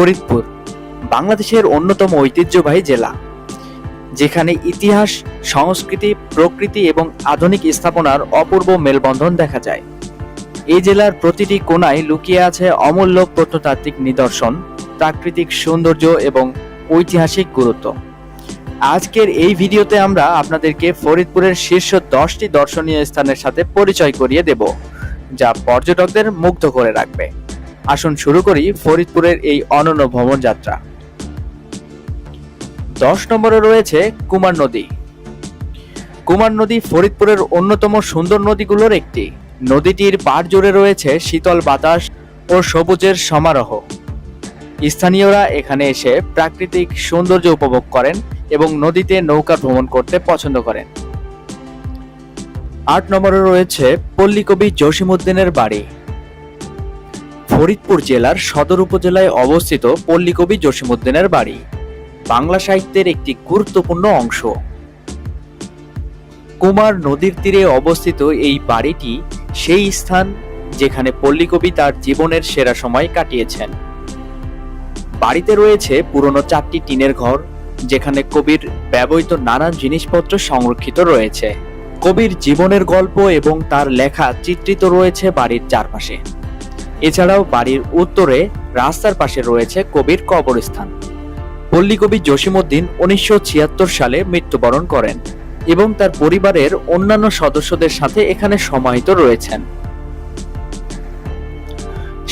ফরিদপুর বাংলাদেশের অন্যতম ঐতিহ্যবাহী জেলা, যেখানে ইতিহাস, সংস্কৃতি, প্রকৃতি এবং আধুনিক স্থাপনার অপূর্ব মেলবন্ধন দেখা যায়। এই জেলার প্রতিটি কোণায় লুকিয়ে আছে অমূল্য প্রত্নতাত্ত্বিক নিদর্শন, প্রাকৃতিক সৌন্দর্য এবং ঐতিহাসিক গুরুত্ব। আজকের এই ভিডিওতে আমরা আপনাদেরকে ফরিদপুরের শীর্ষ 10টি দর্শনীয় স্থানের সাথে পরিচয় করিয়ে দেব, যা পর্যটকদের মুগ্ধ করে রাখবে। আসুন শুরু করি ফরিদপুরের এই অনন্য ভ্রমণ যাত্রা। 10 নম্বরে রয়েছে কুমার নদী। কুমার নদী ফরিদপুরের অন্যতম সুন্দর নদীগুলোর একটি। নদীটির পাড় জুড়ে রয়েছে শীতল বাতাস ও সবুজের সমারোহ। স্থানীয়রা এখানে এসে প্রাকৃতিক সৌন্দর্য উপভোগ করেন এবং নদীতে নৌকা ভ্রমণ করতে পছন্দ করেন। 8 নম্বরে রয়েছে পল্লীকবি জসিমউদ্দিনের বাড়ি। ফরিদপুর জেলার সদর উপজেলায় অবস্থিত পল্লীকবি জসিমউদ্দিনের বাড়ি বাংলা সাহিত্যের একটি গুরুত্বপূর্ণ অংশ। কুমার নদীর তীরে অবস্থিত এই বাড়িটি সেই স্থান যেখানে পল্লীকবি তার জীবনের সেরা সময় কাটিয়েছেন। বাড়িতে রয়েছে পুরনো 4টি টিনের ঘর, যেখানে কবির ব্যবহৃত নানান জিনিসপত্র সংরক্ষিত রয়েছে। কবির জীবনের গল্প এবং তার লেখা চিত্রিত রয়েছে বাড়ির চারপাশে। এছাড়াও বাড়ির উত্তরে রাস্তার পাশে রয়েছে কবির কবরস্থান। পল্লীকবি জসিমউদ্দিন 1976 সালে মৃত্যুবরণ করেন এবং তার পরিবারের অন্যান্য সদস্যদের সাথে এখানে সমাহিত রয়েছেন।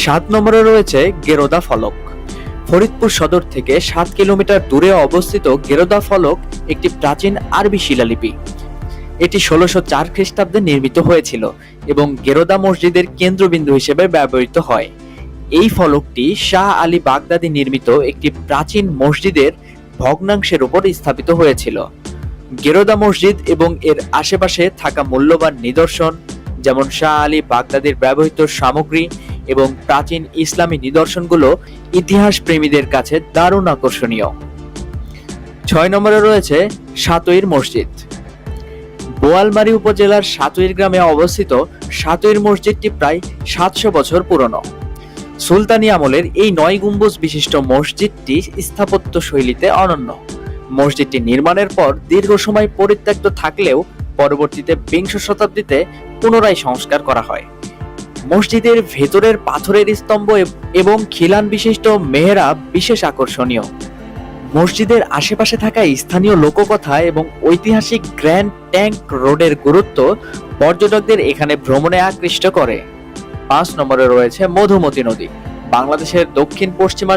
7 নম্বরে রয়েছে গেরোদা ফলক। ফরিদপুর সদর থেকে 7 কিলোমিটার দূরে অবস্থিত গেরোদা ফলক একটি প্রাচীন আরবি শিলালিপি। এটি 1604 খ্রিস্টাব্দে নির্মিত হয়েছিল এবং গেরোদা মসজিদের কেন্দ্রবিন্দু হিসেবে ব্যবহৃত হয়। এই ফলকটি শাহ আলী বাগদাদি নির্মিত একটি প্রাচীন মসজিদের ভগ্নাংশের উপর স্থাপিত হয়েছিল। গেরোদা মসজিদ এবং এর আশেপাশে থাকা মূল্যবান নিদর্শন, যেমন শাহ আলী বাগদাদির ব্যবহৃত সামগ্রী এবং প্রাচীন ইসলামী নিদর্শনগুলো ইতিহাস প্রেমীদের কাছে দারুণ আকর্ষণীয়। 6 নম্বরে রয়েছে সাতইর মসজিদ। বোয়ালমারী উপজেলার সাতইর গ্রামে অবস্থিত সাতইর মসজিদটি প্রায় 700 বছর পুরনো। সুলতানি আমলের এই 9 গম্বুজ বিশিষ্ট মসজিদটি স্থাপত্য শৈলীতে অনন্য। মসজিদটি নির্মাণের পর দীর্ঘ সময় পরিত্যক্ত থাকলেও পরবর্তীতে 20 শতাব্দীতে পুনরায় সংস্কার করা হয়। মসজিদের ভেতরের পাথরের স্তম্ভ এবং খিলান বিশিষ্ট মেহরাব বিশেষ আকর্ষণীয়। মসজিদের আশেপাশে থাকা স্থানীয় লোককথা এবং ঐতিহাসিক গ্র্যান্ড ট্যাঙ্ক রোডের গুরুত্ব পর্যটকদের এখানে ভ্রমণে আকৃষ্ট করে। 5 নম্বরে রয়েছে মধুমতি নদী। বাংলাদেশের দক্ষিণ পশ্চিমাঞ্চল